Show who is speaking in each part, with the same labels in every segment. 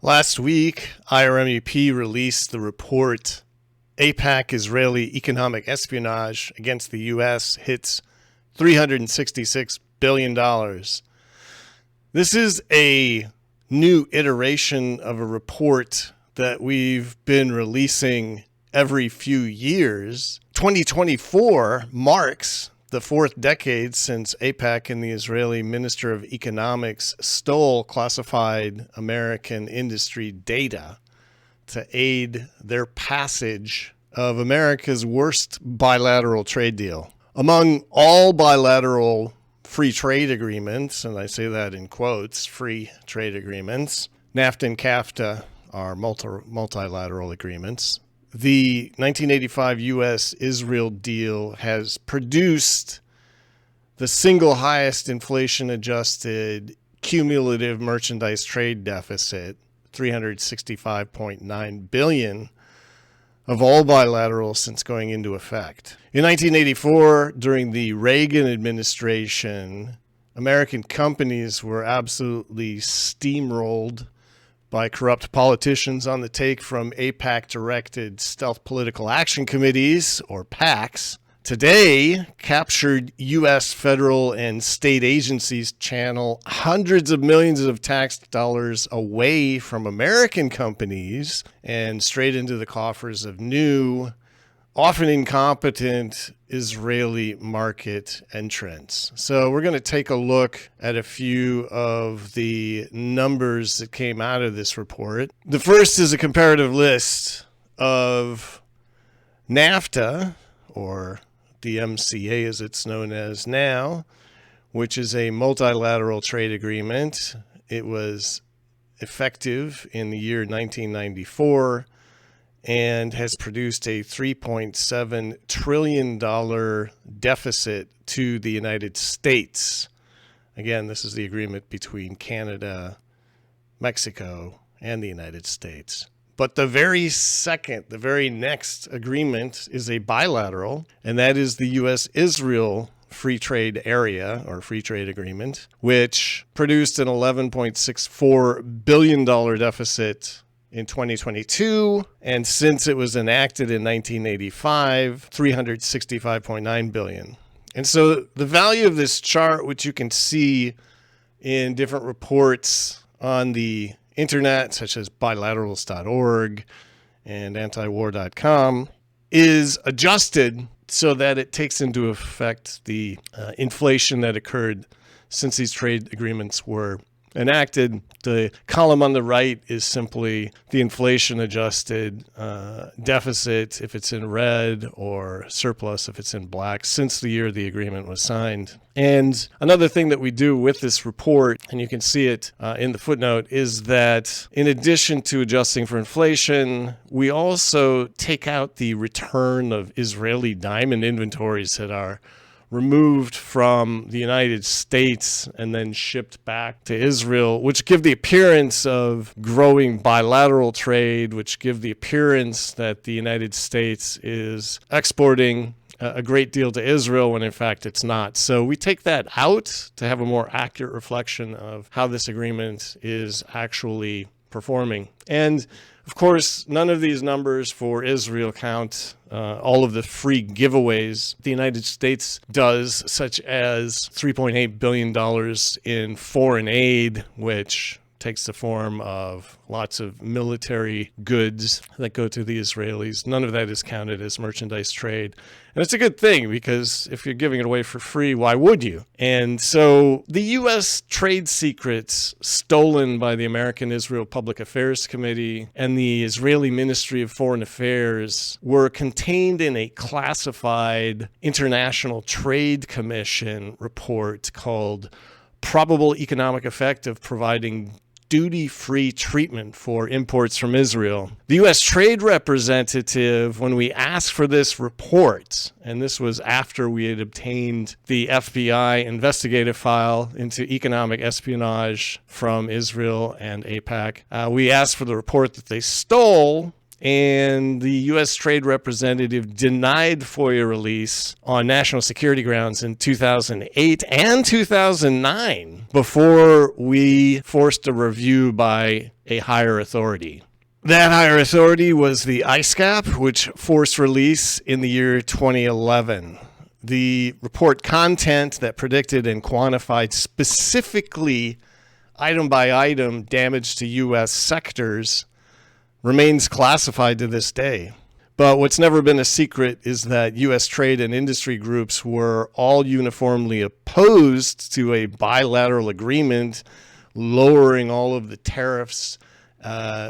Speaker 1: Last week, IRMEP released the report, AIPAC Israeli Economic Espionage against the U.S. hits $366 billion. This is a new iteration of a report that we've been releasing every few years. 2024 marks the fourth decade since AIPAC and the Israeli Minister of Economics stole classified American industry data to aid their passage of America's worst bilateral trade deal. Among all bilateral free trade agreements, and I say that in quotes, free trade agreements, NAFTA and CAFTA are multilateral agreements. The 1985 U.S. Israel deal has produced the single highest inflation-adjusted cumulative merchandise trade deficit, $365.9 billion of all bilateral since going into effect. In 1984, during the Reagan administration, American companies were absolutely steamrolled by corrupt politicians on the take from AIPAC-directed stealth political action committees, or PACs. Today, captured U.S. federal and state agencies channel hundreds of millions of tax dollars away from American companies and straight into the coffers of new, often incompetent Israeli market entrants. So we're going to take a look at a few of the numbers that came out of this report. The first is a comparative list of NAFTA, or the MCA as it's known as now, which is a multilateral trade agreement. It was effective in the year 1994 and has produced a $3.7 trillion deficit to the United States. Again, this is the agreement between Canada, Mexico, and the United States. But the very next agreement is a bilateral, and that is the U.S. Israel Free Trade Area, or Free Trade Agreement, which produced an $11.64 billion deficit in 2022, and since it was enacted in 1985, $365.9 billion. And so the value of this chart, which you can see in different reports on the internet, such as bilaterals.org and antiwar.com, is adjusted so that it takes into effect the inflation that occurred since these trade agreements were enacted. The column on the right is simply the inflation-adjusted deficit if it's in red, or surplus if it's in black, since the year the agreement was signed. And another thing that we do with this report, and you can see it in the footnote, is that in addition to adjusting for inflation, we also take out the return of Israeli diamond inventories that are removed from the United States and then shipped back to Israel, which give the appearance of growing bilateral trade, which give the appearance that the United States is exporting a great deal to Israel when in fact it's not. So we take that out to have a more accurate reflection of how this agreement is actually performing. And of course, none of these numbers for Israel count all of the free giveaways the United States does, such as $3.8 billion in foreign aid, which takes the form of lots of military goods that go to the Israelis. None of that is counted as merchandise trade. And it's a good thing, because if you're giving it away for free, why would you? And so the U.S. trade secrets stolen by the American Israel Public Affairs Committee and the Israeli Ministry of Foreign Affairs were contained in a classified International Trade Commission report called Probable Economic Effect of Providing Duty-Free Treatment for Imports from Israel. The U.S. Trade Representative, when we asked for this report, and this was after we had obtained the FBI investigative file into economic espionage from Israel and AIPAC, we asked for the report that they stole, and the U.S. Trade Representative denied FOIA release on national security grounds in 2008 and 2009 before we forced a review by a higher authority. That higher authority was the ISCAP, which forced release in the year 2011. The report content that predicted and quantified specifically item by item damage to U.S. sectors remains classified to this day. But what's never been a secret is that U.S. trade and industry groups were all uniformly opposed to a bilateral agreement lowering all of the tariffs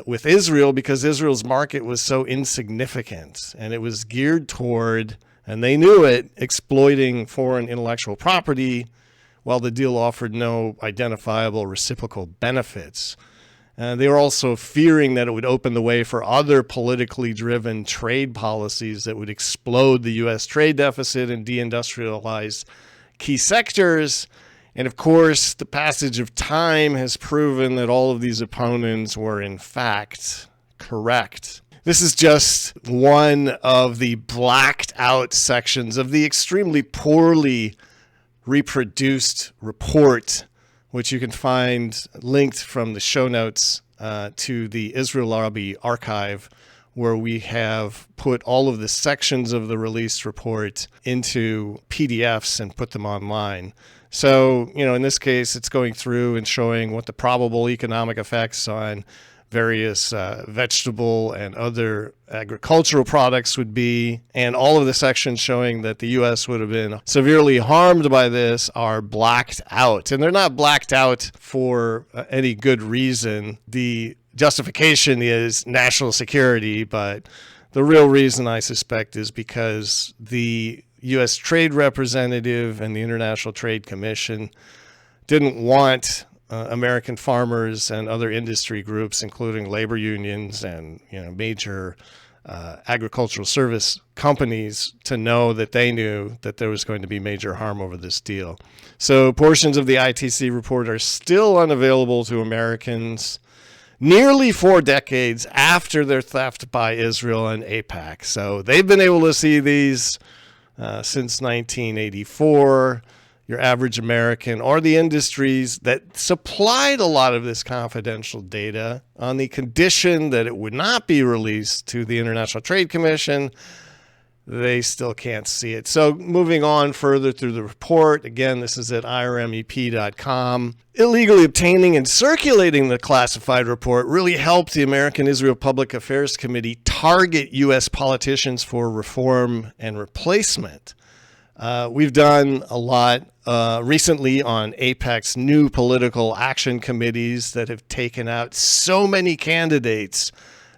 Speaker 1: with Israel because Israel's market was so insignificant, and it was geared toward, and they knew it, exploiting foreign intellectual property, while the deal offered no identifiable reciprocal benefits. They were also fearing that it would open the way for other politically driven trade policies that would explode the U.S. trade deficit and deindustrialize key sectors. And of course, the passage of time has proven that all of these opponents were in fact correct. This is just one of the blacked out sections of the extremely poorly reproduced report, which you can find linked from the show notes to the Israel Lobby archive, where we have put all of the sections of the released report into PDFs and put them online. So, in this case, it's going through and showing what the probable economic effects on various vegetable and other agricultural products would be, and all of the sections showing that the U.S. would have been severely harmed by this are blacked out. And they're not blacked out for any good reason. The justification is national security, but the real reason, I suspect, is because the U.S. Trade Representative and the International Trade Commission didn't want American farmers and other industry groups, including labor unions and major agricultural service companies, to know that they knew that there was going to be major harm over this deal. So portions of the ITC report are still unavailable to Americans nearly 4 decades after their theft by Israel and AIPAC. So they've been able to see these since 1984. Your average American, or the industries that supplied a lot of this confidential data on the condition that it would not be released to the International Trade Commission, they still can't see it. So moving on further through the report, again, this is at irmep.com. Illegally obtaining and circulating the classified report really helped the American Israel Public Affairs Committee target U.S. politicians for reform and replacement. We've done a lot recently on AIPAC's new political action committees that have taken out so many candidates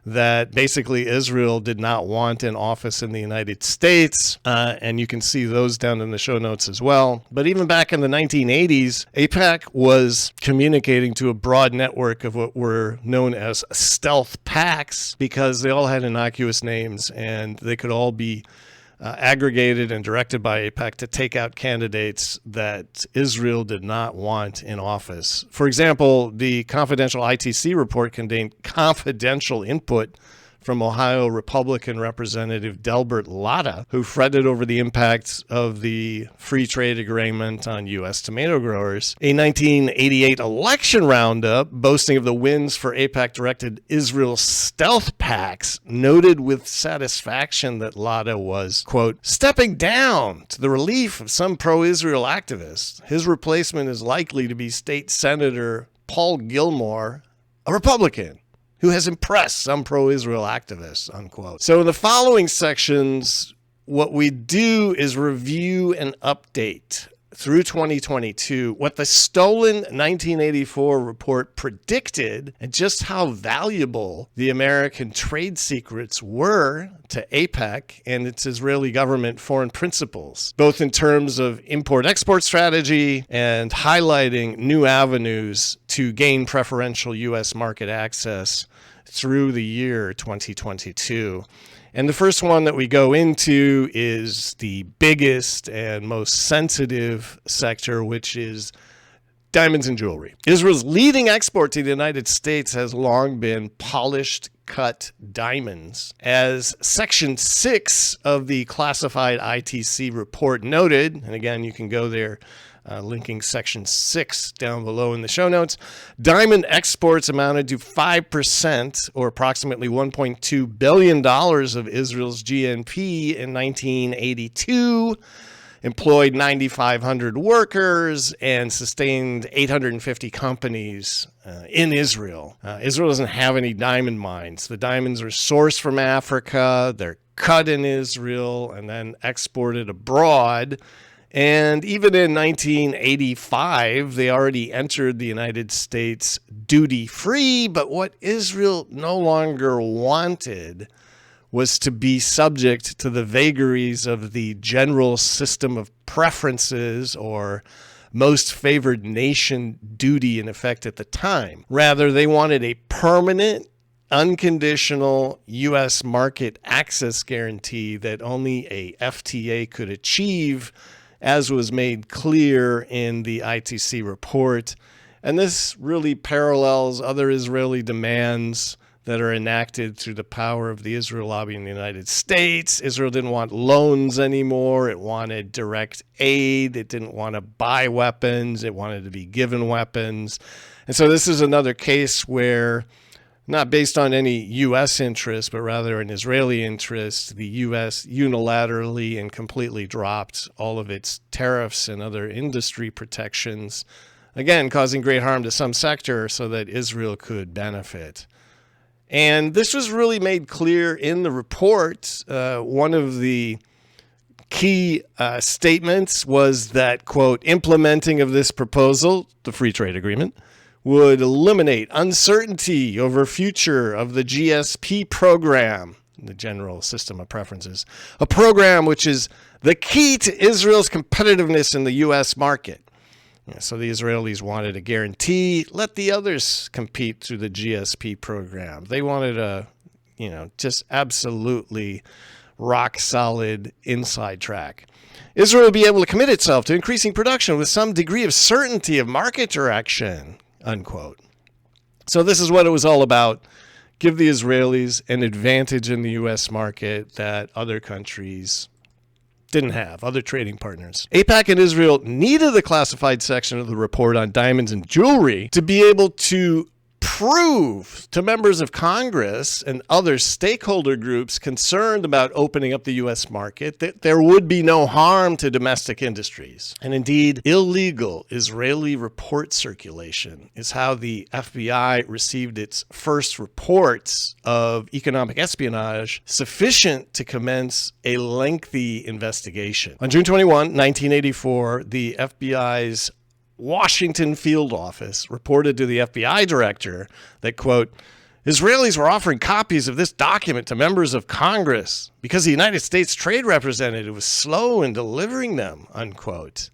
Speaker 1: that basically Israel did not want in office in the United States. And you can see those down in the show notes as well. But even back in the 1980s, AIPAC was communicating to a broad network of what were known as stealth PACs, because they all had innocuous names and they could all be aggregated and directed by AIPAC to take out candidates that Israel did not want in office. For example, the confidential ITC report contained confidential input from Ohio Republican Representative Delbert Latta, who fretted over the impacts of the free trade agreement on U.S. tomato growers. A 1988 election roundup boasting of the wins for AIPAC-directed Israel stealth PACs noted with satisfaction that Latta was, quote, stepping down to the relief of some pro-Israel activists. His replacement is likely to be State Senator Paul Gilmore, a Republican, who has impressed some pro-Israel activists, unquote. So in the following sections, what we do is review and update through 2022 what the stolen 1984 report predicted and just how valuable the American trade secrets were to AIPAC and its Israeli government foreign principles, both in terms of import-export strategy and highlighting new avenues to gain preferential U.S. market access through the year 2022. And the first one that we go into is the biggest and most sensitive sector, which is diamonds and jewelry. Israel's leading export to the United States has long been polished cut diamonds. As Section 6 of the classified ITC report noted, and again, you can go there, linking Section 6 down below in the show notes, diamond exports amounted to 5%, or approximately $1.2 billion of Israel's GNP in 1982, employed 9,500 workers, and sustained 850 companies in Israel. Israel doesn't have any diamond mines. The diamonds are sourced from Africa, they're cut in Israel, and then exported abroad. And even in 1985, they already entered the United States duty-free, but what Israel no longer wanted was to be subject to the vagaries of the general system of preferences or most favored nation duty in effect at the time. Rather, they wanted a permanent, unconditional U.S. market access guarantee that only a FTA could achieve, as was made clear in the ITC report. And this really parallels other Israeli demands that are enacted through the power of the Israel lobby in the United States. Israel didn't want loans anymore. It wanted direct aid. It didn't want to buy weapons. It wanted to be given weapons. And so this is another case where, not based on any U.S. interest, but rather an Israeli interest, the U.S. unilaterally and completely dropped all of its tariffs and other industry protections, again, causing great harm to some sector so that Israel could benefit. And this was really made clear in the report. One of the key statements was that, quote, implementing of this proposal, the free trade agreement, would eliminate uncertainty over future of the GSP program, the General System of Preferences, a program which is the key to Israel's competitiveness in the U.S. market. So the Israelis wanted a guarantee, let the others compete through the GSP program. They wanted a, just absolutely rock solid inside track. Israel will be able to commit itself to increasing production with some degree of certainty of market direction, unquote. So this is what it was all about. Give the Israelis an advantage in the U.S. market that other countries didn't have, other trading partners. AIPAC and Israel needed the classified section of the report on diamonds and jewelry to be able to prove to members of Congress and other stakeholder groups concerned about opening up the U.S. market that there would be no harm to domestic industries. And indeed, illegal Israeli report circulation is how the FBI received its first reports of economic espionage sufficient to commence a lengthy investigation. On June 21, 1984, the FBI's Washington field office reported to the FBI director that, quote, Israelis were offering copies of this document to members of Congress because the United States Trade Representative was slow in delivering them, unquote.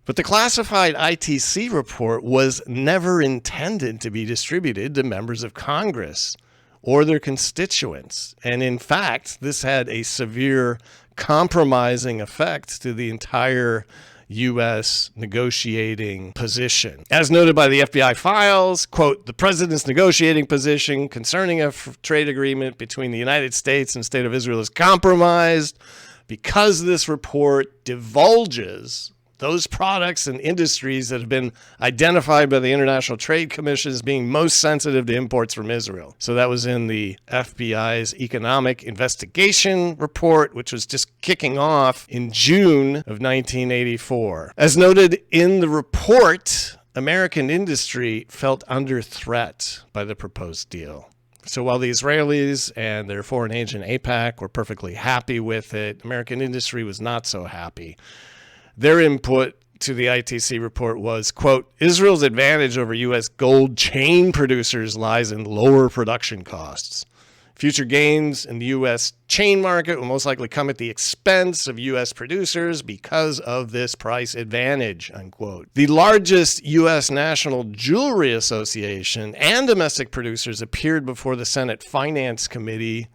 Speaker 1: But the classified ITC report was never intended to be distributed to members of Congress or their constituents. And in fact, this had a severe compromising effect to the entire U.S. negotiating position. As noted by the FBI files, quote, the president's negotiating position concerning a trade agreement between the United States and the State of Israel is compromised because this report divulges those products and industries that have been identified by the International Trade Commission as being most sensitive to imports from Israel. So that was in the FBI's economic investigation report, which was just kicking off in June of 1984. As noted in the report, American industry felt under threat by the proposed deal. So while the Israelis and their foreign agent AIPAC were perfectly happy with it, American industry was not so happy. Their input to the ITC report was, quote, Israel's advantage over U.S. gold chain producers lies in lower production costs. Future gains in the U.S. chain market will most likely come at the expense of U.S. producers because of this price advantage, unquote. The largest U.S. National Jewelry Association and domestic producers appeared before the Senate Finance Committee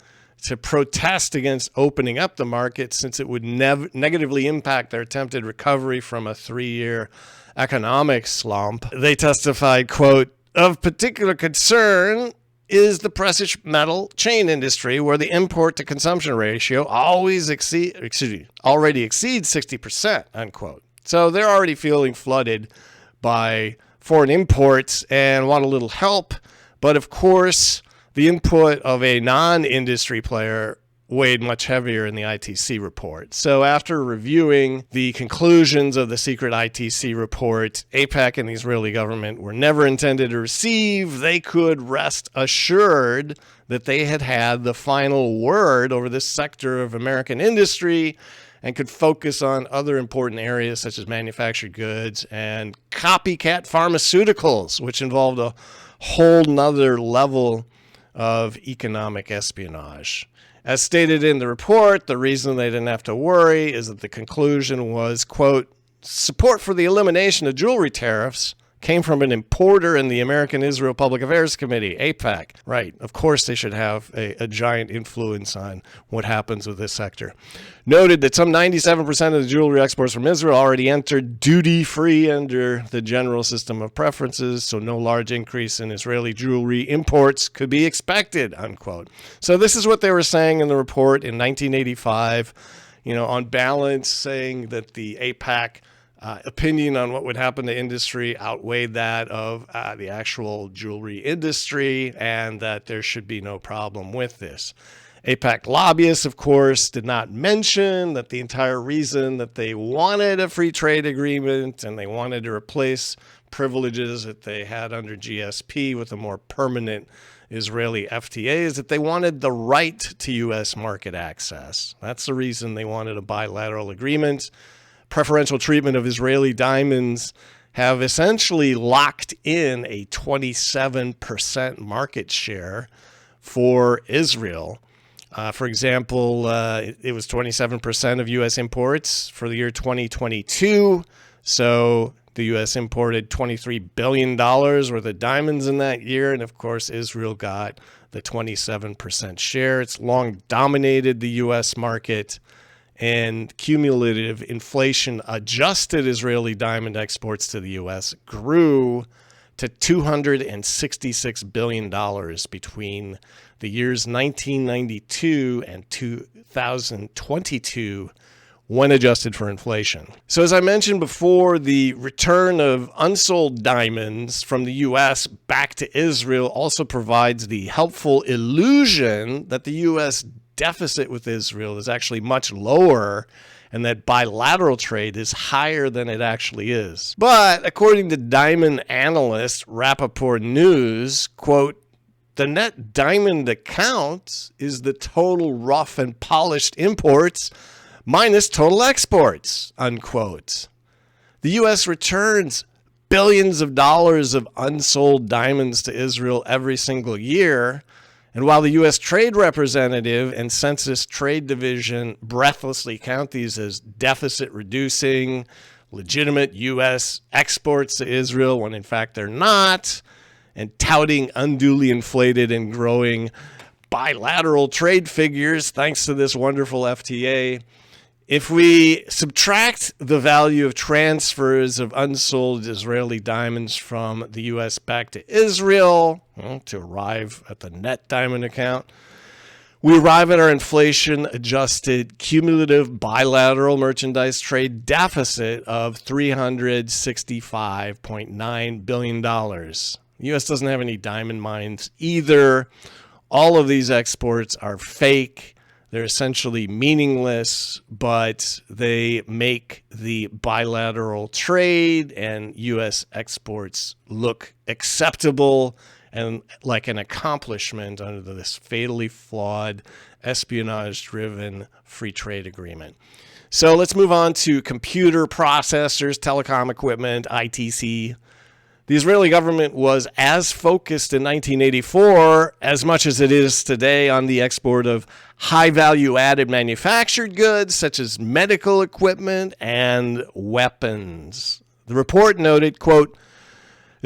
Speaker 1: to protest against opening up the market since it would negatively impact their attempted recovery from a 3-year economic slump. They testified, quote, of particular concern is the precious metal chain industry, where the import to consumption ratio already exceeds 60%, unquote. So they're already feeling flooded by foreign imports and want a little help. But of course, the input of a non-industry player weighed much heavier in the ITC report. So after reviewing the conclusions of the secret ITC report, AIPAC and the Israeli government were never intended to receive. They could rest assured that they had had the final word over this sector of American industry and could focus on other important areas such as manufactured goods and copycat pharmaceuticals, which involved a whole nother level of economic espionage. As stated in the report, the reason they didn't have to worry is that the conclusion was, quote, support for the elimination of jewelry tariffs came from an importer in the American Israel Public Affairs Committee, AIPAC. Right. Of course, they should have a giant influence on what happens with this sector. Noted that some 97% of the jewelry exports from Israel already entered duty-free under the general system of preferences, so no large increase in Israeli jewelry imports could be expected, unquote. So this is what they were saying in the report in 1985, on balance, saying that the AIPAC opinion on what would happen to industry outweighed that of the actual jewelry industry, and that there should be no problem with this. AIPAC lobbyists, of course, did not mention that the entire reason that they wanted a free trade agreement and they wanted to replace privileges that they had under GSP with a more permanent Israeli FTA is that they wanted the right to U.S. market access. That's the reason they wanted a bilateral agreement. Preferential treatment of Israeli diamonds have essentially locked in a 27% market share for Israel. For example, it was 27% of U.S. imports for the year 2022. So the U.S. imported $23 billion worth of diamonds in that year. And of course, Israel got the 27% share. It's long dominated the U.S. market. And cumulative inflation-adjusted Israeli diamond exports to the U.S. grew to $266 billion between the years 1992 and 2022 when adjusted for inflation. So as I mentioned before, the return of unsold diamonds from the U.S. back to Israel also provides the helpful illusion that the U.S. deficit with Israel is actually much lower and that bilateral trade is higher than it actually is. But according to diamond analyst Rappaport News, quote, the net diamond account is the total rough and polished imports minus total exports, unquote. The U.S. returns billions of dollars of unsold diamonds to Israel every single year. And while the U.S. Trade Representative and Census Trade Division breathlessly count these as deficit-reducing, legitimate U.S. exports to Israel, when in fact they're not, and touting unduly inflated and growing bilateral trade figures thanks to this wonderful FTA, if we subtract the value of transfers of unsold Israeli diamonds from the U.S. back to Israel to arrive at the net diamond account, we arrive at our inflation-adjusted cumulative bilateral merchandise trade deficit of $365.9 billion. The U.S. doesn't have any diamond mines either. All of these exports are fake. They're essentially meaningless, but they make the bilateral trade and U.S. exports look acceptable and like an accomplishment under this fatally flawed, espionage-driven free trade agreement. So let's move on to computer processors, telecom equipment, ITC. The Israeli government was as focused in 1984 as much as it is today on the export of high-value added manufactured goods such as medical equipment and weapons. The report noted, quote,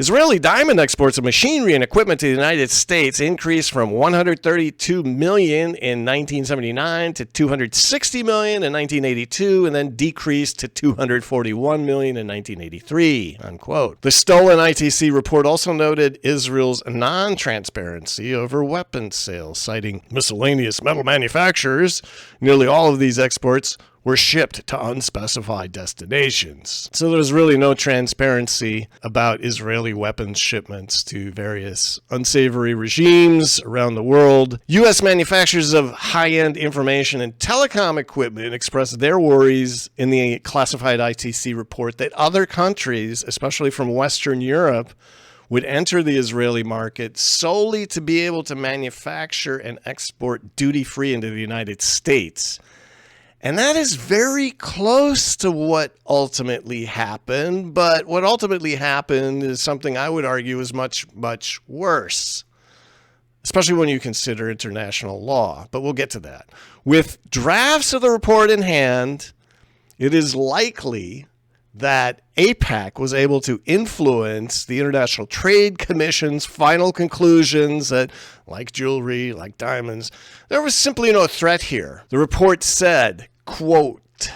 Speaker 1: Israeli diamond exports of machinery and equipment to the United States increased from 132 million in 1979 to 260 million in 1982, and then decreased to 241 million in 1983, unquote. The stolen ITC report also noted Israel's non-transparency over weapons sales, citing miscellaneous metal manufacturers. Nearly all of these exports were shipped to unspecified destinations. So there's really no transparency about Israeli weapons shipments to various unsavory regimes around the world. U.S. manufacturers of high-end information and telecom equipment expressed their worries in the classified ITC report that other countries, especially from Western Europe, would enter the Israeli market solely to be able to manufacture and export duty-free into the United States. And that is very close to what ultimately happened, but what ultimately happened is something I would argue is much, much worse, especially when you consider international law, but we'll get to that. With drafts of the report in hand, it is likely that AIPAC was able to influence the International Trade Commission's final conclusions that, like jewelry, like diamonds, there was simply no threat here. The report said, quote,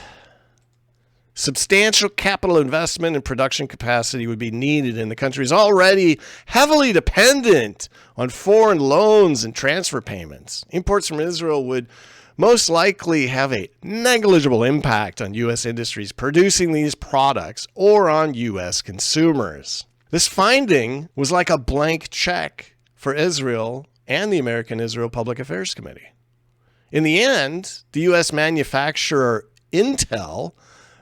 Speaker 1: substantial capital investment and production capacity would be needed, and the country is already heavily dependent on foreign loans and transfer payments. Imports from Israel would most likely have a negligible impact on U.S. industries producing these products or on U.S. consumers. This finding was like a blank check for Israel and the American Israel Public Affairs Committee. In the end, the U.S. manufacturer Intel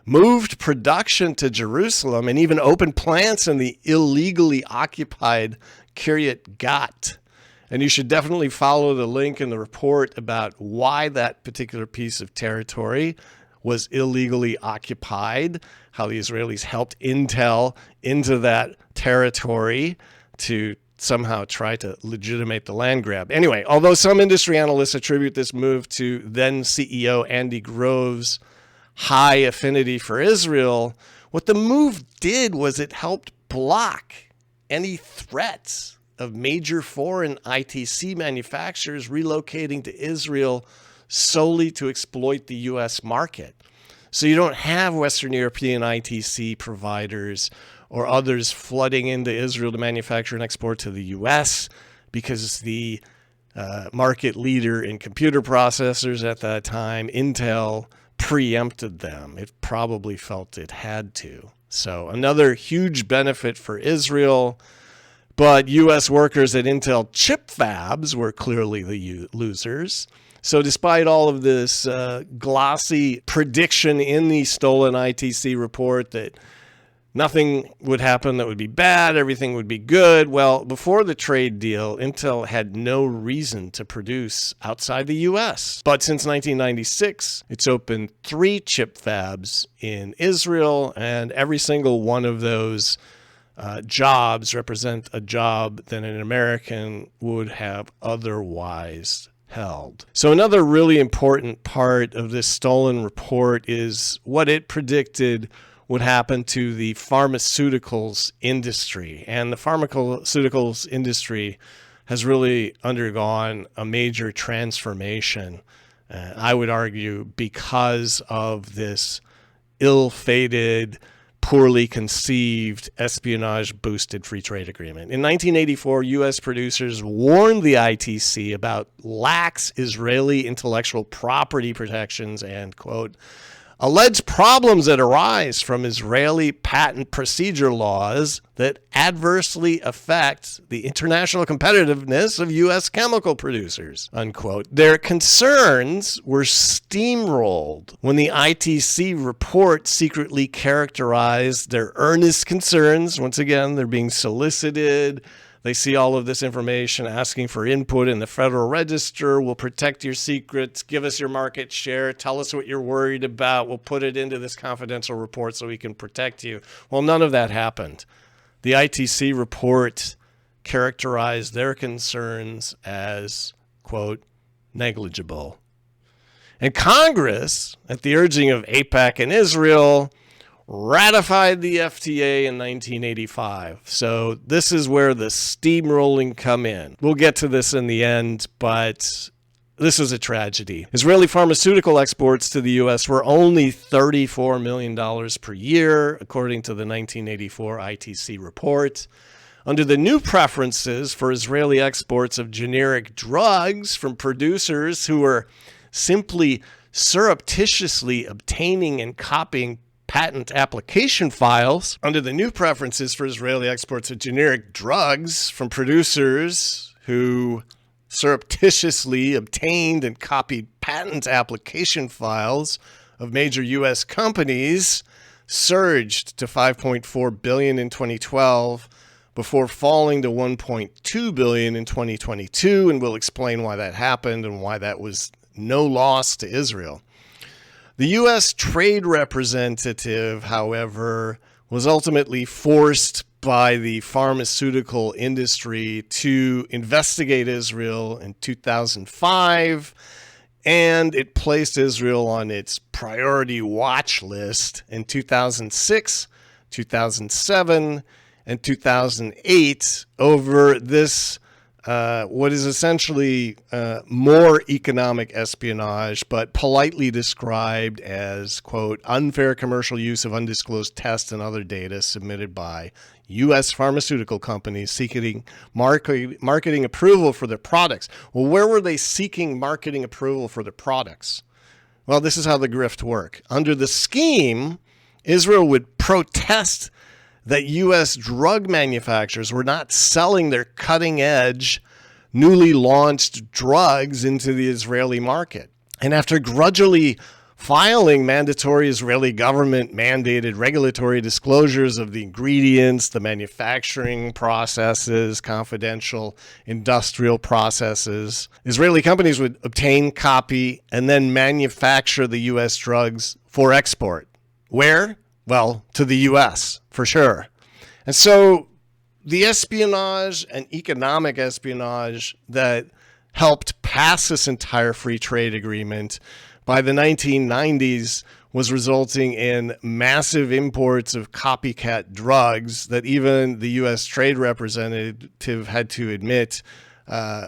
Speaker 1: moved production to Jerusalem and even opened plants in the illegally occupied Kiryat Gat. And you should definitely follow the link in the report about why that particular piece of territory was illegally occupied, how the Israelis helped Intel into that territory to somehow try to legitimate the land grab. Anyway, although some industry analysts attribute this move to then CEO Andy Grove's high affinity for Israel, what the move did was it helped block any threats of major foreign ITC manufacturers relocating to Israel solely to exploit the U.S. market. So you don't have Western European ITC providers or others flooding into Israel to manufacture and export to the U.S. because the market leader in computer processors at that time, Intel, preempted them. It probably felt it had to. So another huge benefit for Israel. But U.S. workers at Intel chip fabs were clearly the losers. So despite all of this glossy prediction in the stolen ITC report that nothing would happen that would be bad, everything would be good, well, before the trade deal, Intel had no reason to produce outside the U.S. But since 1996, it's opened 3 chip fabs in Israel, and every single one of those jobs represent a job that an American would have otherwise held. So another really important part of this stolen report is what it predicted would happen to the pharmaceuticals industry. And the pharmaceuticals industry has really undergone a major transformation, I would argue, because of this ill-fated, poorly conceived, espionage-boosted free trade agreement. In 1984, U.S. producers warned the ITC about lax Israeli intellectual property protections and, quote, alleged problems that arise from Israeli patent procedure laws that adversely affect the international competitiveness of U.S. chemical producers, unquote. Their concerns were steamrolled when the ITC report secretly characterized their earnest concerns. Once again, they're being solicited. They see all of this information asking for input in the Federal Register. We'll protect your secrets. Give us your market share. Tell us what you're worried about. We'll put it into this confidential report so we can protect you. Well, none of that happened. The ITC report characterized their concerns as, quote, negligible. And Congress, at the urging of AIPAC and Israel, ratified the FTA in 1985. So this is where the steamrolling come in. We'll get to this in the end, but this was a tragedy. Israeli pharmaceutical exports to the U.S. were only $34 million per year, according to the 1984 ITC report. Under the new preferences for Israeli exports of generic drugs from producers who were simply surreptitiously obtaining and copying patent application files, under the new preferences for Israeli exports of generic drugs from producers who surreptitiously obtained and copied patent application files of major U.S. companies, surged to $5.4 billion in 2012 before falling to $1.2 billion in 2022, and we'll explain why that happened and why that was no loss to Israel. The U.S. trade representative, however, was ultimately forced by the pharmaceutical industry to investigate Israel in 2005, and it placed Israel on its priority watch list in 2006, 2007, and 2008 over this what is essentially more economic espionage, but politely described as, quote, unfair commercial use of undisclosed tests and other data submitted by U.S. pharmaceutical companies seeking marketing approval for their products. Well, where were they seeking marketing approval for their products? Well, this is how the grift worked. Under the scheme, Israel would protest that U.S. drug manufacturers were not selling their cutting-edge, newly launched drugs into the Israeli market. And after grudgingly filing mandatory Israeli government-mandated regulatory disclosures of the ingredients, the manufacturing processes, confidential industrial processes, Israeli companies would obtain, copy, and then manufacture the U.S. drugs for export. Where? Well, to the U.S., for sure. And so the espionage and economic espionage that helped pass this entire free trade agreement by the 1990s was resulting in massive imports of copycat drugs that even the U.S. trade representative had to admit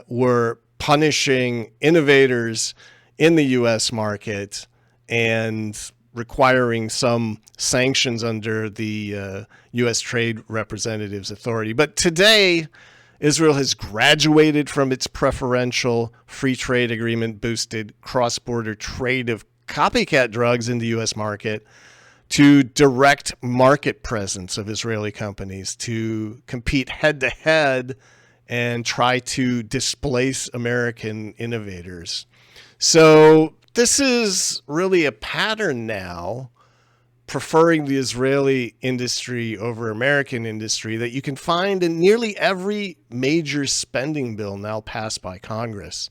Speaker 1: were punishing innovators in the U.S. market and requiring some sanctions under the U.S. Trade Representative's authority. But today, Israel has graduated from its preferential free trade agreement boosted cross-border trade of copycat drugs in the U.S. market to direct market presence of Israeli companies to compete head-to-head and try to displace American innovators. So this is really a pattern now, preferring the Israeli industry over American industry, that you can find in nearly every major spending bill now passed by Congress.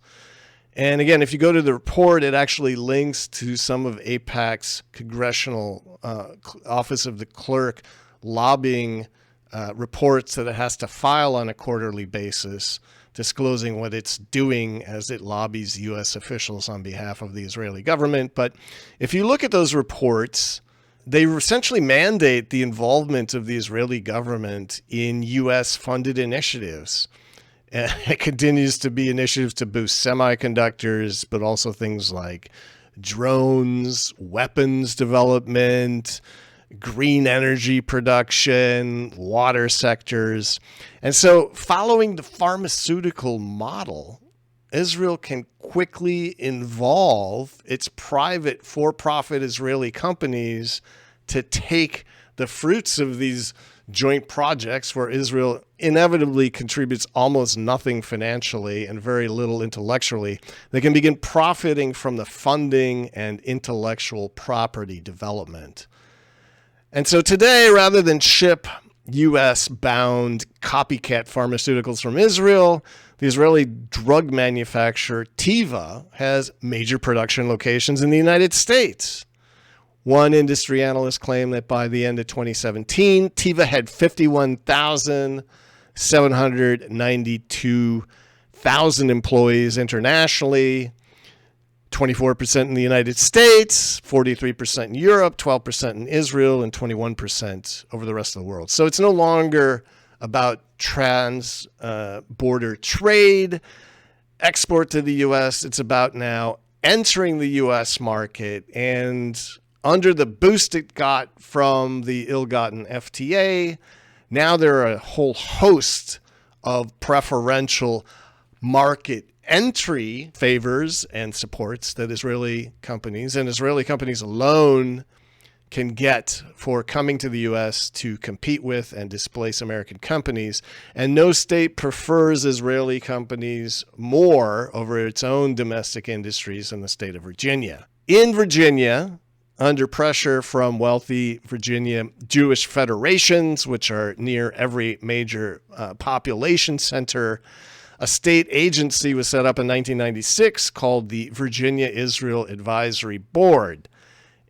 Speaker 1: And again, if you go to the report, it actually links to some of AIPAC's Congressional Office of the Clerk lobbying reports that it has to file on a quarterly basis, disclosing what it's doing as it lobbies U.S. officials on behalf of the Israeli government. But if you look at those reports, they essentially mandate the involvement of the Israeli government in U.S.-funded initiatives. It continues to be initiatives to boost semiconductors, but also things like drones, weapons development, green energy production, water sectors. And so following the pharmaceutical model, Israel can quickly involve its private for-profit Israeli companies to take the fruits of these joint projects where Israel inevitably contributes almost nothing financially and very little intellectually. They can begin profiting from the funding and intellectual property development. And so today, rather than ship U.S.-bound copycat pharmaceuticals from Israel, the Israeli drug manufacturer Teva has major production locations in the United States. One industry analyst claimed that by the end of 2017, Teva had 51,792 employees internationally. 24% in the United States, 43% in Europe, 12% in Israel, and 21% over the rest of the world. So it's no longer about trans-border trade, export to the U.S. It's about now entering the U.S. market, and under the boost it got from the ill-gotten FTA, now there are a whole host of preferential market entry favors and supports that Israeli companies and Israeli companies alone can get for coming to the U.S. to compete with and displace American companies. And no state prefers Israeli companies more over its own domestic industries than the state of Virginia. In Virginia, under pressure from wealthy Virginia Jewish federations, which are near every major population center, a state agency was set up in 1996 called the Virginia Israel Advisory Board.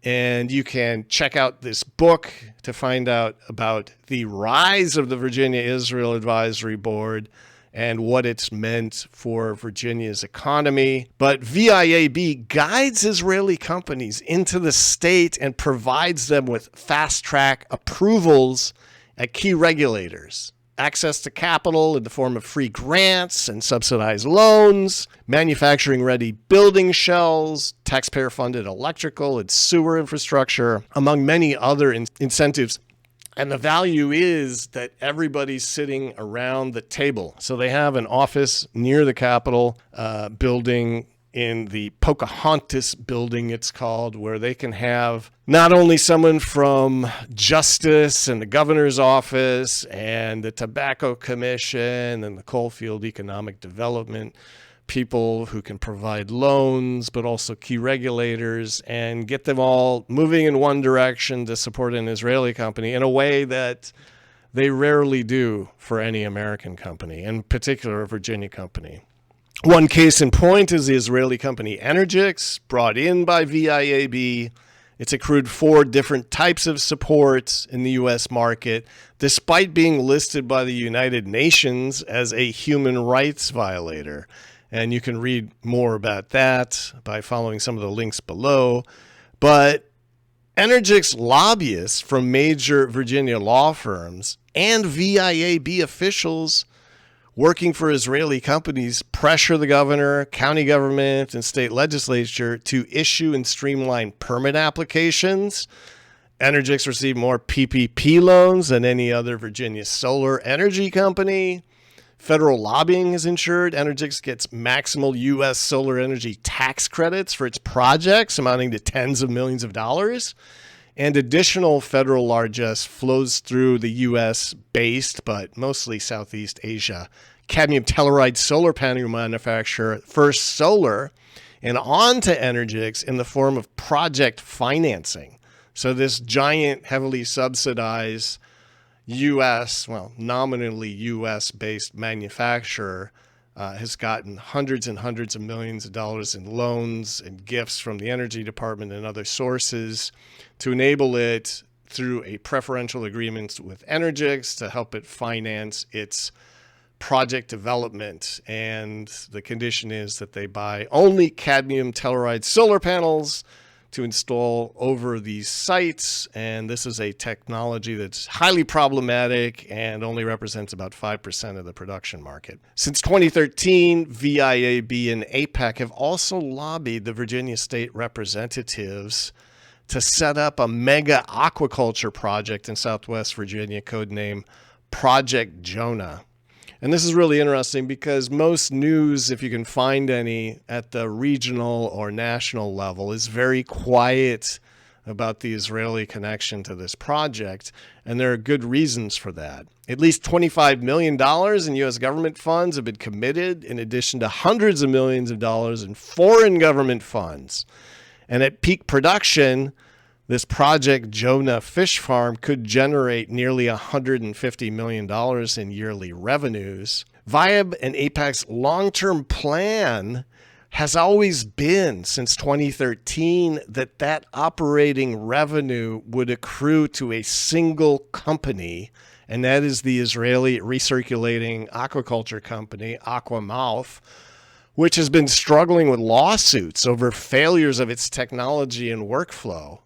Speaker 1: And you can check out this book to find out about the rise of the Virginia Israel Advisory Board and what it's meant for Virginia's economy. But VIAB guides Israeli companies into the state and provides them with fast-track approvals at key regulators. Access to capital in the form of free grants and subsidized loans, manufacturing-ready building shells, taxpayer-funded electrical and sewer infrastructure, among many other incentives. And the value is that everybody's sitting around the table. So they have an office near the Capitol building, in the Pocahontas building, it's called, where they can have not only someone from Justice and the governor's office and the Tobacco Commission and the Coalfield Economic Development people who can provide loans, but also key regulators, and get them all moving in one direction to support an Israeli company in a way that they rarely do for any American company, in particular a Virginia company. One case in point is the Israeli company Energix, brought in by VIAB. It's accrued 4 different types of supports in the U.S. market, despite being listed by the United Nations as a human rights violator. And you can read more about that by following some of the links below. But Energix lobbyists from major Virginia law firms and VIAB officials working for Israeli companies pressure the governor, county government, and state legislature to issue and streamline permit applications. Energix received more PPP loans than any other Virginia solar energy company. Federal lobbying is ensured. Energix gets maximal U.S. solar energy tax credits for its projects, amounting to tens of millions of dollars. And additional federal largesse flows through the U.S.-based, but mostly Southeast Asia, cadmium telluride solar panel manufacturer First Solar, and on to Energix in the form of project financing. So this giant, heavily subsidized U.S., well, nominally U.S.-based manufacturer has gotten hundreds and hundreds of millions of dollars in loans and gifts from the Energy Department and other sources to enable it through a preferential agreement with Energix to help it finance its project development. And the condition is that they buy only cadmium telluride solar panels to install over these sites. And this is a technology that's highly problematic and only represents about 5% of the production market. Since 2013, VIAB and AIPAC have also lobbied the Virginia state representatives to set up a mega aquaculture project in Southwest Virginia, codenamed Project Jonah. And this is really interesting because most news, if you can find any at the regional or national level, is very quiet about the Israeli connection to this project. And there are good reasons for that. At least $25 million in U.S. government funds have been committed, in addition to hundreds of millions of dollars in foreign government funds. And at peak production, this Project Jonah fish farm could generate nearly $150 million in yearly revenues. VIAB and AIPAC's long-term plan has always been, since 2013, that operating revenue would accrue to a single company, and that is the Israeli recirculating aquaculture company, Aquamouth, which has been struggling with lawsuits over failures of its technology and workflow.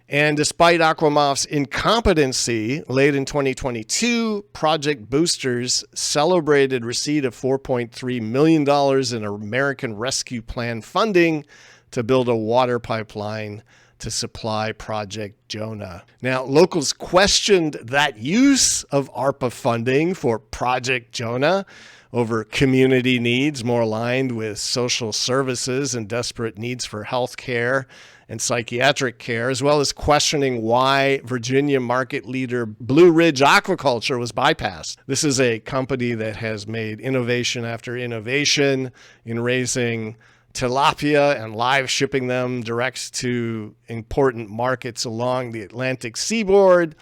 Speaker 1: And despite Aquamof's incompetency, late in 2022, Project Boosters celebrated receipt of $4.3 million in American Rescue Plan funding to build a water pipeline to supply Project Jonah. Now, locals questioned that use of ARPA funding for Project Jonah over community needs more aligned with social services and desperate needs for health care and psychiatric care, as well as questioning why Virginia market leader Blue Ridge Aquaculture was bypassed. This is a company that has made innovation after innovation in raising tilapia and live shipping them direct to important markets along the Atlantic seaboard,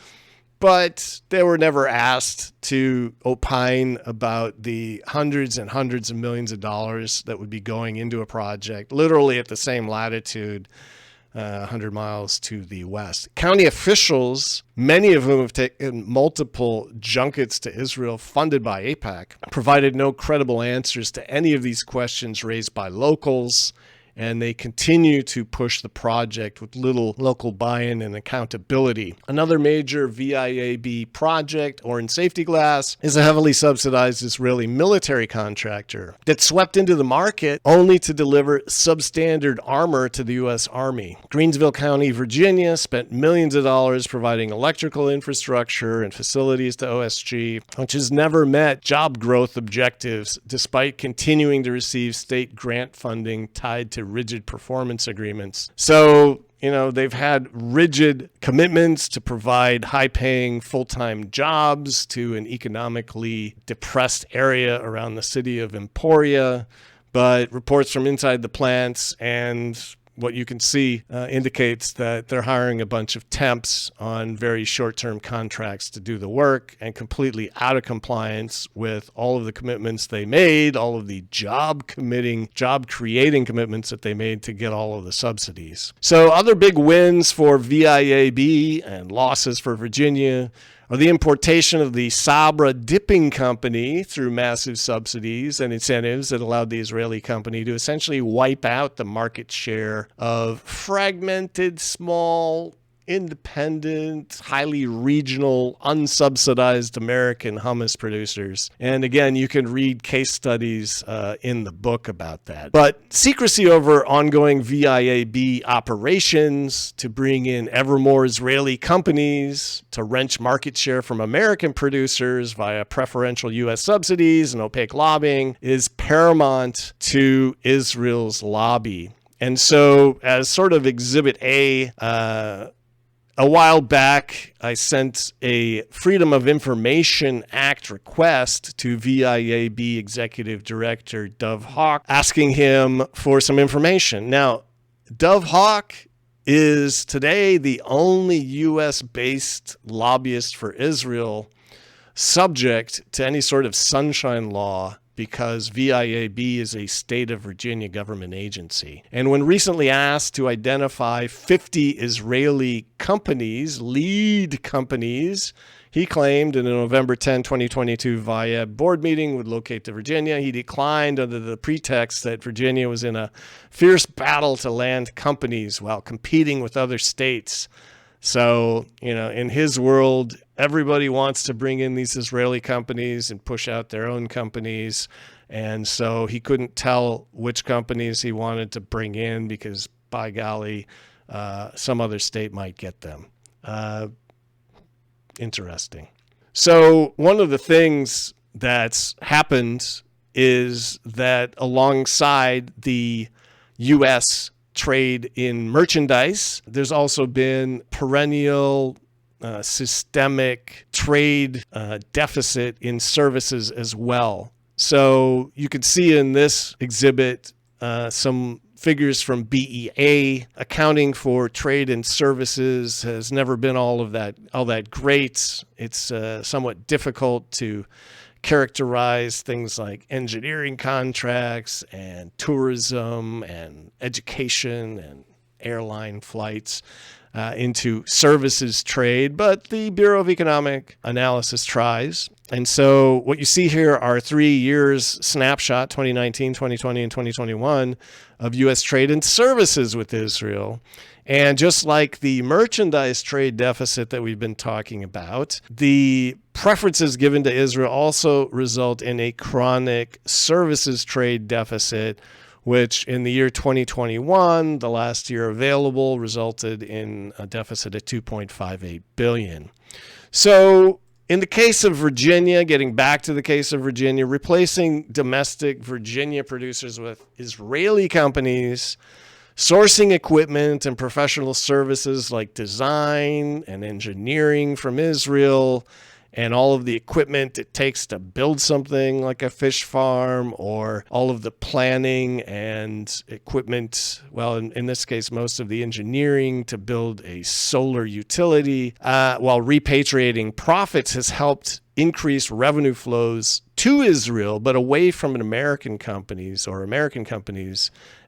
Speaker 1: but they were never asked to opine about the hundreds and hundreds of millions of dollars that would be going into a project, literally at the same latitude, 100 miles to the west. County officials, many of whom have taken multiple junkets to Israel funded by AIPAC, provided no credible answers to any of these questions raised by locals, and they continue to push the project with little local buy-in and accountability. Another major VIAB project, Orange Safety Glass, is a heavily subsidized Israeli military contractor that swept into the market only to deliver substandard armor to the U.S. Army. Greensville County, Virginia, spent millions of dollars providing electrical infrastructure and facilities to OSG, which has never met job growth objectives despite continuing to receive state grant funding tied to rigid performance agreements. So, they've had rigid commitments to provide high-paying full-time jobs to an economically depressed area around the city of Emporia, but reports from inside the plants and what you can see indicates that they're hiring a bunch of temps on very short-term contracts to do the work and completely out of compliance with all of the commitments they made, all of the job-creating commitments that they made to get all of the subsidies. So other big wins for VIAB and losses for Virginia are the importation of the Sabra dipping company through massive subsidies and incentives that allowed the Israeli company to essentially wipe out the market share of fragmented, small, independent, highly regional, unsubsidized American hummus producers. And again, you can read case studies in the book about that. But secrecy over ongoing VIAB operations to bring in ever more Israeli companies to wrench market share from American producers via preferential U.S. subsidies and opaque lobbying is paramount to Israel's lobby. And so as sort of Exhibit A, a while back, I sent a Freedom of Information Act request to VIAB Executive Director Dov Hawk, asking him for some information. Now, Dov Hawk is today the only U.S.-based lobbyist for Israel subject to any sort of sunshine law because VIAB is a state of Virginia government agency. And when recently asked to identify 50 Israeli companies, lead companies, he claimed in a November 10, 2022 VIAB board meeting would locate to Virginia. He declined under the pretext that Virginia was in a fierce battle to land companies while competing with other states. So, in his world, everybody wants to bring in these Israeli companies and push out their own companies. And so he couldn't tell which companies he wanted to bring in because, by golly, some other state might get them. Interesting. So one of the things that's happened is that alongside the U.S. trade in merchandise, there's also been perennial systemic trade deficit in services as well. So you can see in this exhibit some figures from BEA. Accounting for trade and services has never been all that great. It's somewhat difficult to characterize things like engineering contracts and tourism and education and airline flights into services trade, but the Bureau of Economic Analysis tries. And so what you see here are 3 years snapshot, 2019, 2020, and 2021, of U.S. trade and services with Israel. And just like the merchandise trade deficit that we've been talking about, the preferences given to Israel also result in a chronic services trade deficit, which in the year 2021, the last year available, resulted in a deficit of $2.58 billion. So in the case of Virginia, getting back to the case of Virginia, replacing domestic Virginia producers with Israeli companies, sourcing equipment and professional services like design and engineering from Israel, and all of the equipment it takes to build something like a fish farm, or all of the planning and equipment, well, in this case, most of the engineering to build a solar utility, while repatriating profits has helped increase revenue flows to Israel, but away from American companies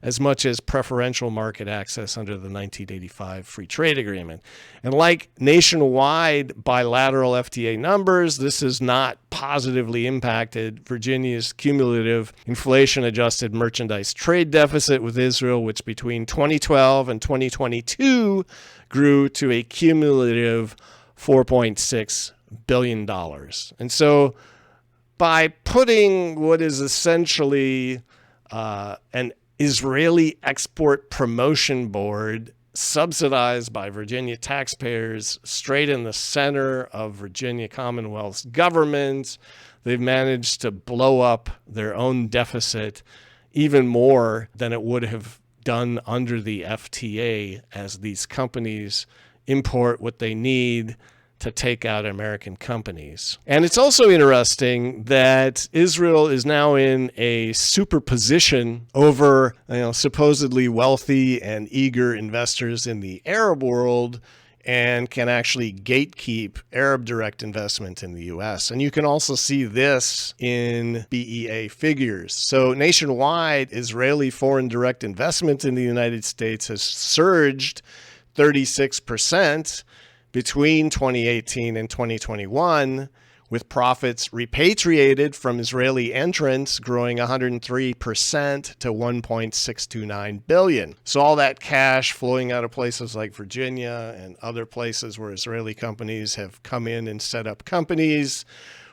Speaker 1: as much as preferential market access under the 1985 Free Trade Agreement. And like nationwide bilateral FTA numbers, this has not positively impacted Virginia's cumulative inflation-adjusted merchandise trade deficit with Israel, which between 2012 and 2022 grew to a cumulative $4.6 billion. And so by putting what is essentially an Israeli export promotion board subsidized by Virginia taxpayers straight in the center of Virginia Commonwealth's government, they've managed to blow up their own deficit even more than it would have done under the FTA, as these companies import what they need to take out American companies. And it's also interesting that Israel is now in a superposition over, supposedly wealthy and eager investors in the Arab world, and can actually gatekeep Arab direct investment in the U.S. And you can also see this in BEA figures. So nationwide, Israeli foreign direct investment in the United States has surged 36% between 2018 and 2021, with profits repatriated from Israeli entrants growing 103% to $1.629 billion. So all that cash flowing out of places like Virginia and other places where Israeli companies have come in and set up companies,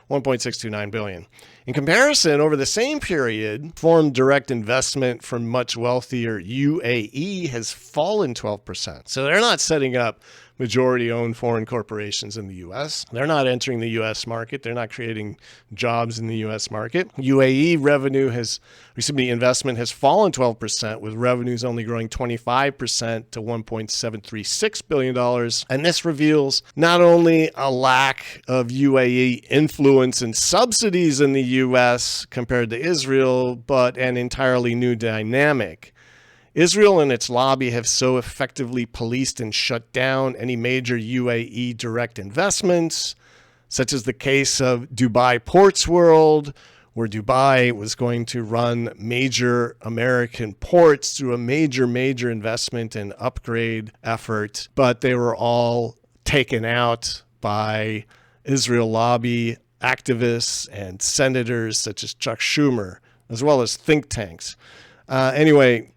Speaker 1: $1.629 billion. In comparison, over the same period, foreign direct investment from much wealthier UAE has fallen 12%. So they're not setting up majority-owned foreign corporations in the U.S. They're not entering the U.S. market. They're not creating jobs in the U.S. market. UAE investment has fallen 12%, with revenues only growing 25% to $1.736 billion. And this reveals not only a lack of UAE influence and subsidies in the U.S. compared to Israel, but an entirely new dynamic. Israel and its lobby have so effectively policed and shut down any major UAE direct investments, such as the case of Dubai Ports World, where Dubai was going to run major American ports through a major investment and upgrade effort, but they were all taken out by Israel lobby activists and senators such as Chuck Schumer, as well as think tanks. Anyway,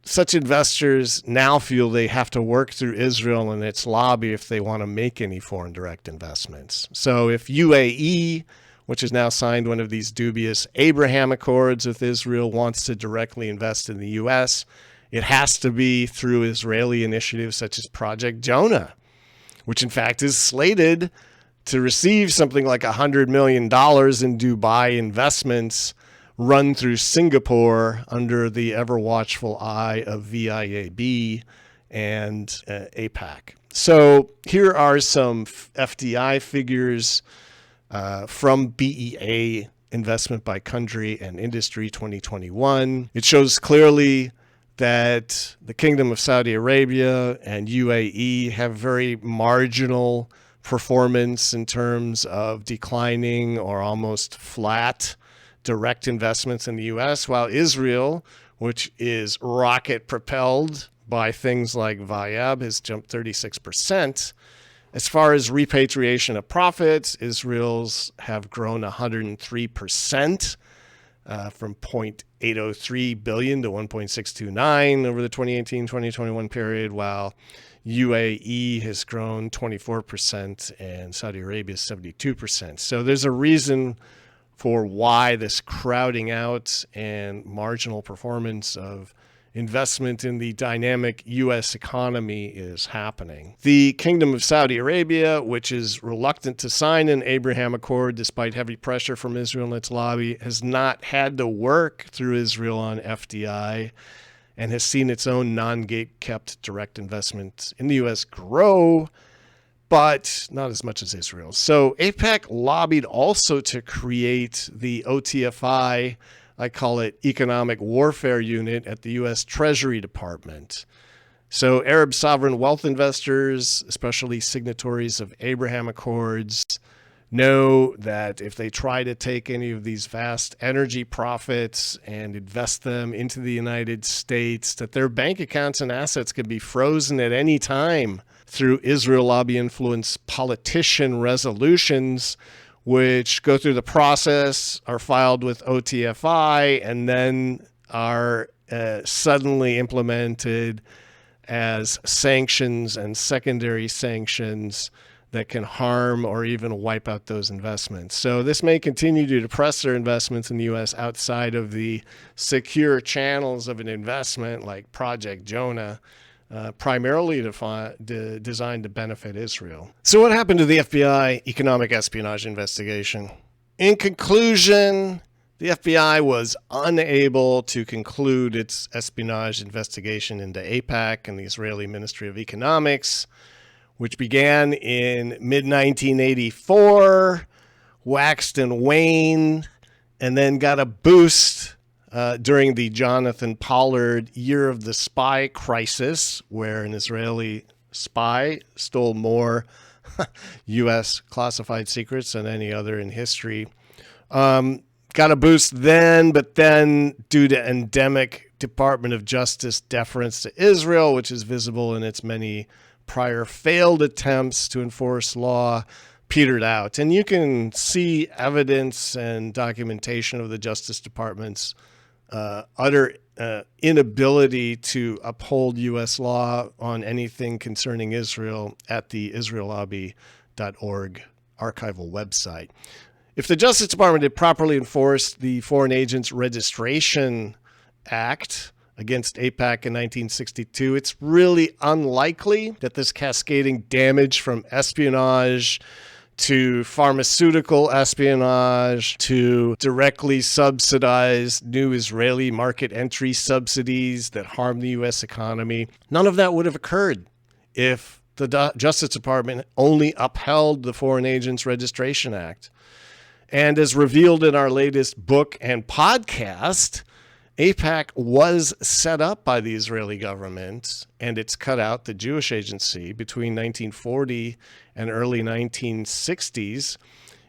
Speaker 1: such investors now feel they have to work through Israel and its lobby if they want to make any foreign direct investments. So if UAE, which has now signed one of these dubious Abraham Accords with Israel, wants to directly invest in the U.S., it has to be through Israeli initiatives such as Project Jonah, which in fact is slated to receive something like $100 million in Dubai investments run through Singapore under the ever-watchful eye of VIAB and AIPAC. So here are some FDI figures from BEA, Investment by Country and Industry 2021. It shows clearly that the Kingdom of Saudi Arabia and UAE have very marginal performance in terms of declining or almost flat direct investments in the U.S., while Israel, which is rocket propelled by things like VIAB has jumped 36%. As far as repatriation of profits, Israel's have grown 103%, from 0.803 billion to 1.629 over the 2018-2021 period, while UAE has grown 24% and Saudi Arabia 72%. So there's a reason for why this crowding out and marginal performance of investment in the dynamic U.S. economy is happening. The Kingdom of Saudi Arabia, which is reluctant to sign an Abraham Accord despite heavy pressure from Israel and its lobby, has not had to work through Israel on FDI and has seen its own non-gate-kept direct investment in the U.S. grow, but not as much as Israel. So AIPAC lobbied also to create the OTFI, I call it Economic Warfare Unit, at the U.S. Treasury Department. So Arab sovereign wealth investors, especially signatories of Abraham Accords, know that if they try to take any of these vast energy profits and invest them into the United States, that their bank accounts and assets could be frozen at any time through Israel lobby influence politician resolutions, which go through the process, are filed with OTFI, and then are suddenly implemented as sanctions and secondary sanctions that can harm or even wipe out those investments. So this may continue to depress their investments in the U.S. outside of the secure channels of an investment like Project Jonah, primarily designed to benefit Israel. So what happened to the FBI economic espionage investigation? In conclusion, the FBI was unable to conclude its espionage investigation into AIPAC and the Israeli Ministry of Economics, which began in mid-1984, waxed and waned, and then got a boost during the Jonathan Pollard Year of the Spy crisis, where an Israeli spy stole more U.S. classified secrets than any other in history. Got a boost then, but then due to endemic Department of Justice deference to Israel, which is visible in its many prior failed attempts to enforce law, petered out. And you can see evidence and documentation of the Justice Department's utter inability to uphold U.S. law on anything concerning Israel at the israellobby.org archival website. If the Justice Department had properly enforced the Foreign Agents Registration Act against AIPAC in 1962, it's really unlikely that this cascading damage from espionage to pharmaceutical espionage to directly subsidized new Israeli market entry subsidies that harm the U.S. economy, none of that would have occurred if the Justice Department only upheld the Foreign Agents Registration Act. And as revealed in our latest book and podcast, AIPAC was set up by the Israeli government and its cutout, the Jewish Agency, between 1940 and early 1960s.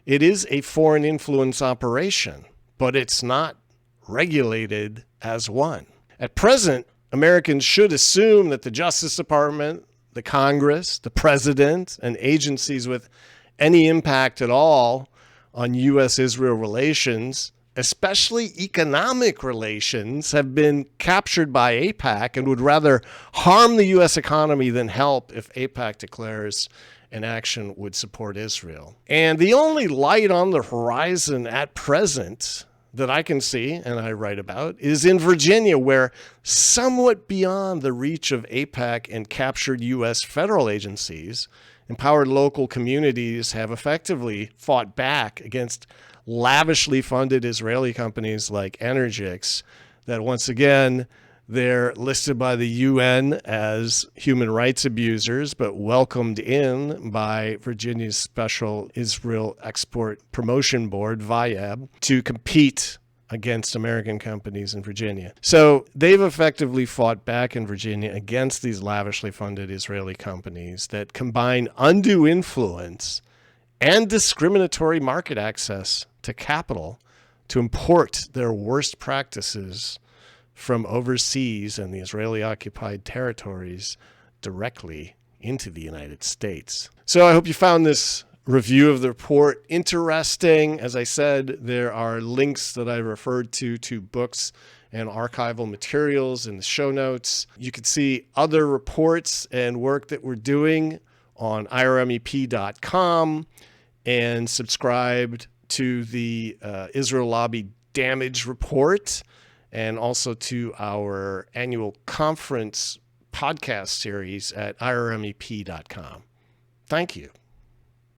Speaker 1: It is a foreign influence operation, but it's not regulated as one. At present, Americans should assume that the Justice Department, the Congress, the President, and agencies with any impact at all on U.S.-Israel relations, especially economic relations, have been captured by AIPAC and would rather harm the U.S. economy than help if AIPAC declares an action would support Israel. And the only light on the horizon at present that I can see, and I write about, is in Virginia, where somewhat beyond the reach of AIPAC and captured U.S. federal agencies, empowered local communities have effectively fought back against lavishly funded Israeli companies like Energix that, once again, they're listed by the UN as human rights abusers, but welcomed in by Virginia's Special Israel Export Promotion Board, VIAB, to compete against American companies in Virginia. So they've effectively fought back in Virginia against these lavishly funded Israeli companies that combine undue influence and discriminatory market access to capital to import their worst practices from overseas and the Israeli-occupied territories directly into the United States. So I hope you found this review of the report interesting. As I said, there are links that I referred to books and archival materials in the show notes. You can see other reports and work that we're doing on irmep.com and subscribe to the Israel Lobby Damage Report and also to our annual conference podcast series at irmep.com. Thank you.